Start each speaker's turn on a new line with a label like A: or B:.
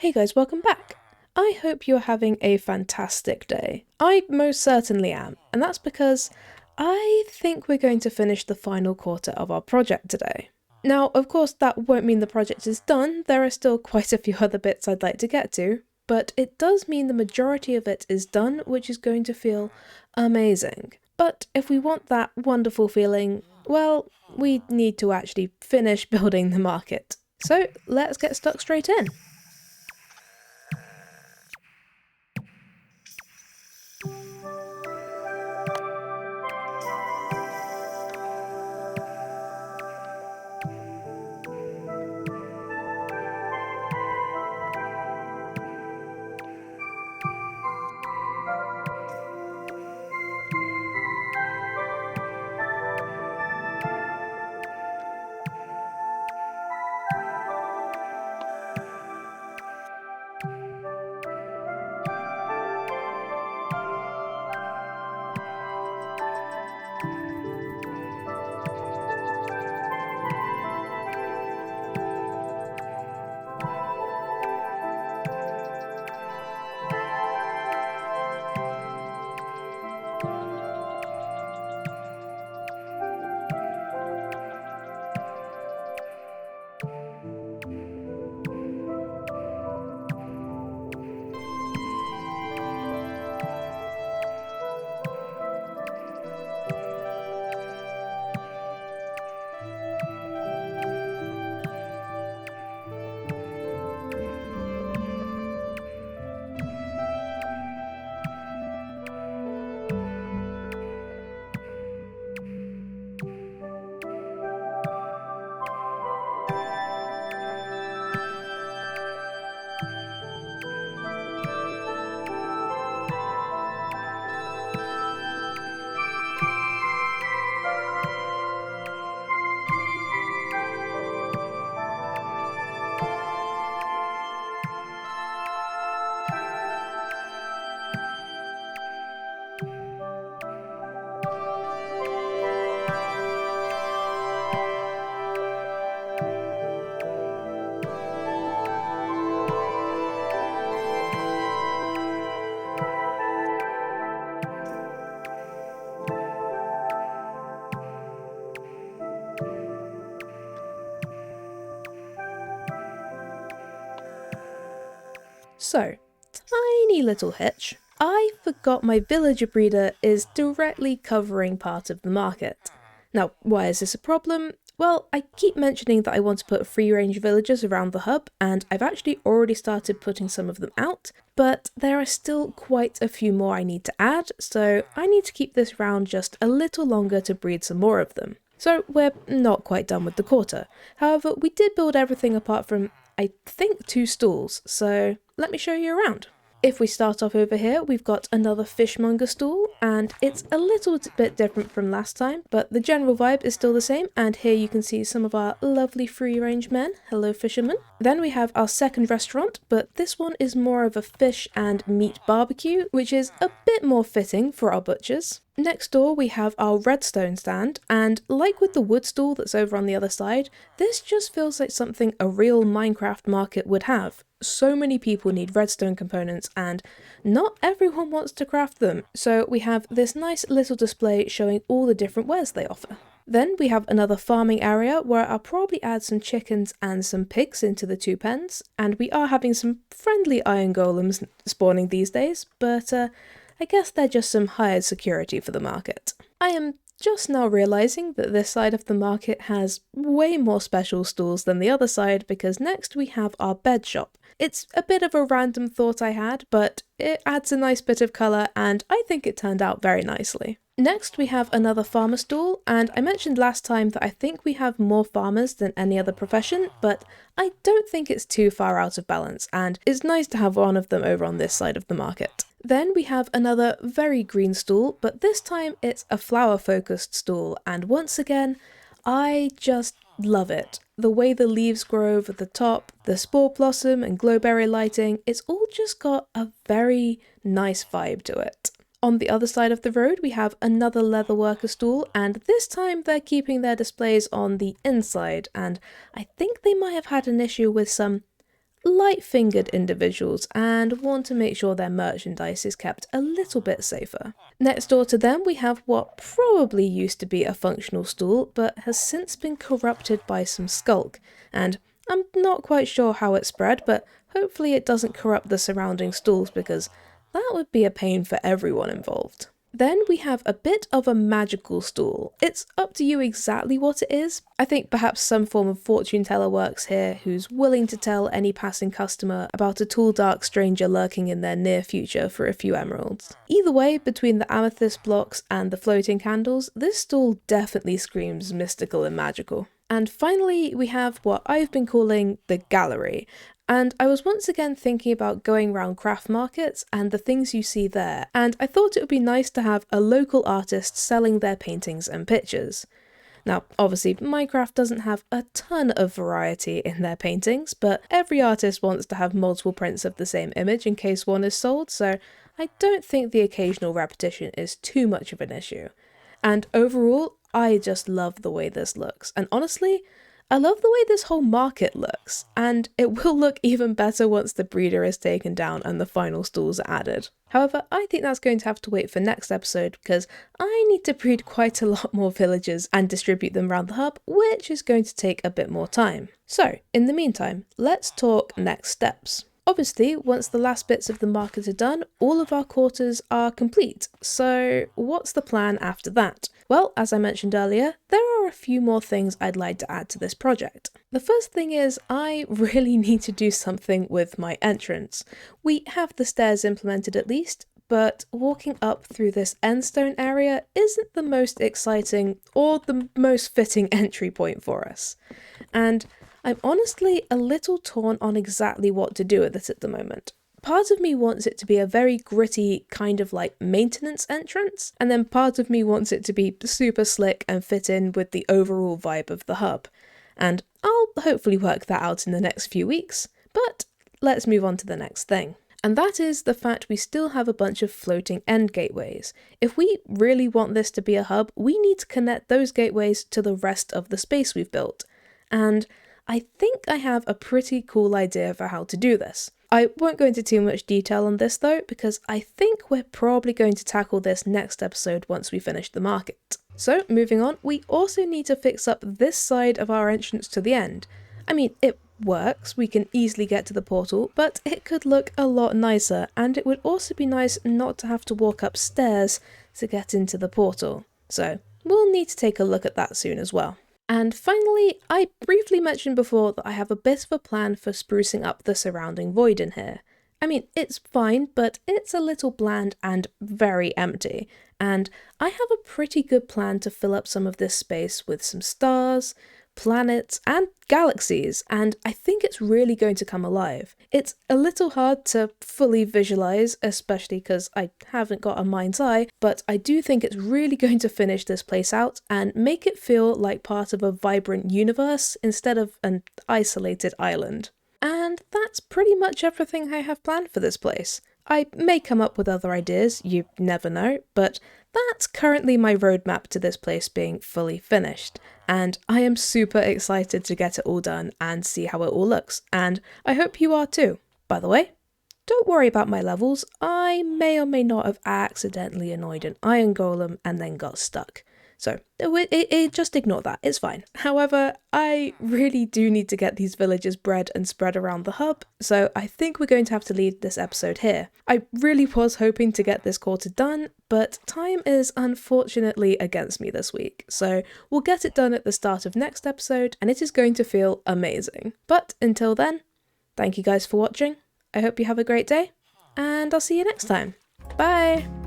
A: Hey guys, welcome back. I hope you're having a fantastic day. I most certainly am, and that's because I think we're going to finish the final quarter of our project today. Now, of course, that won't mean the project is done, there are still quite a few other bits I'd like to get to, but it does mean the majority of it is done, which is going to feel amazing. But if we want that wonderful feeling, well, we need to actually finish building the market. So let's get stuck straight in. So, tiny little hitch. I forgot my villager breeder is directly covering part of the market. Now, why is this a problem? Well, I keep mentioning that I want to put free-range villagers around the hub, and I've actually already started putting some of them out, but there are still quite a few more I need to add, so I need to keep this round just a little longer to breed some more of them. So we're not quite done with the quarter. However, we did build everything apart from, I think, 2 stalls, so let me show you around. If we start off over here, we've got another fishmonger stall, and it's a little bit different from last time, but the general vibe is still the same, and here you can see some of our lovely free-range men. Hello, fishermen. Then we have our second restaurant, but this one is more of a fish and meat barbecue, which is a bit more fitting for our butchers. Next door we have our redstone stand, and like with the wood stall that's over on the other side, this just feels like something a real Minecraft market would have. So many people need redstone components and not everyone wants to craft them, so we have this nice little display showing all the different wares they offer. Then we have another farming area where I'll probably add some chickens and some pigs into the 2 pens, and we are having some friendly iron golems spawning these days, but I guess they're just some hired security for the market. I am just now realising that this side of the market has way more special stalls than the other side, because next we have our bed shop. It's a bit of a random thought I had, but it adds a nice bit of colour and I think it turned out very nicely. Next we have another farmer stall, and I mentioned last time that I think we have more farmers than any other profession, but I don't think it's too far out of balance, and it's nice to have one of them over on this side of the market. Then we have another very green stall, but this time it's a flower focused stall, and once again, I just love it. The way the leaves grow over the top, the spore blossom and glowberry lighting, it's all just got a very nice vibe to it. On the other side of the road we have another leatherworker stall, and this time they're keeping their displays on the inside, and I think they might have had an issue with some light-fingered individuals and want to make sure their merchandise is kept a little bit safer. Next door to them we have what probably used to be a functional stool but has since been corrupted by some skulk, and I'm not quite sure how it spread, but hopefully it doesn't corrupt the surrounding stools because that would be a pain for everyone involved. Then we have a bit of a magical stool. It's up to you exactly what it is. I think perhaps some form of fortune teller works here who's willing to tell any passing customer about a tall dark stranger lurking in their near future for a few emeralds. Either way, between the amethyst blocks and the floating candles, this stool definitely screams mystical and magical. And finally, we have what I've been calling the gallery. And I was once again thinking about going around craft markets and the things you see there, and I thought it would be nice to have a local artist selling their paintings and pictures. Now, obviously, Minecraft doesn't have a ton of variety in their paintings, but every artist wants to have multiple prints of the same image in case one is sold, so I don't think the occasional repetition is too much of an issue. And overall, I just love the way this looks, and honestly, I love the way this whole market looks, and it will look even better once the breeder is taken down and the final stalls are added. However, I think that's going to have to wait for next episode because I need to breed quite a lot more villagers and distribute them around the hub, which is going to take a bit more time. So, in the meantime, let's talk next steps. Obviously, once the last bits of the market are done, all of our quarters are complete. So what's the plan after that? Well, as I mentioned earlier, there are a few more things I'd like to add to this project. The first thing is I really need to do something with my entrance. We have the stairs implemented at least, but walking up through this endstone area isn't the most exciting or the most fitting entry point for us. And I'm honestly a little torn on exactly what to do with it at the moment. Part of me wants it to be a very gritty kind of like maintenance entrance, and then part of me wants it to be super slick and fit in with the overall vibe of the hub. And I'll hopefully work that out in the next few weeks, but let's move on to the next thing. And that is the fact we still have a bunch of floating end gateways. If we really want this to be a hub, we need to connect those gateways to the rest of the space we've built. And I think I have a pretty cool idea for how to do this. I won't go into too much detail on this though, because I think we're probably going to tackle this next episode once we finish the market. So moving on, we also need to fix up this side of our entrance to the end. I mean, it works, we can easily get to the portal, but it could look a lot nicer, and it would also be nice not to have to walk upstairs to get into the portal. So we'll need to take a look at that soon as well. And finally, I briefly mentioned before that I have a bit of a plan for sprucing up the surrounding void in here. I mean, it's fine, but it's a little bland and very empty, and I have a pretty good plan to fill up some of this space with some stars, planets, and galaxies, and I think it's really going to come alive. It's a little hard to fully visualize, especially because I haven't got a mind's eye, but I do think it's really going to finish this place out and make it feel like part of a vibrant universe instead of an isolated island. And that's pretty much everything I have planned for this place. I may come up with other ideas, you never know, but that's currently my roadmap to this place being fully finished, and I am super excited to get it all done and see how it all looks, and I hope you are too. By the way, don't worry about my levels, I may or may not have accidentally annoyed an iron golem and then got stuck. So just ignore that, it's fine. However, I really do need to get these villagers bred and spread around the hub, so I think we're going to have to leave this episode here. I really was hoping to get this quarter done, but time is unfortunately against me this week, so we'll get it done at the start of next episode, and it is going to feel amazing. But until then, thank you guys for watching, I hope you have a great day, and I'll see you next time. Bye!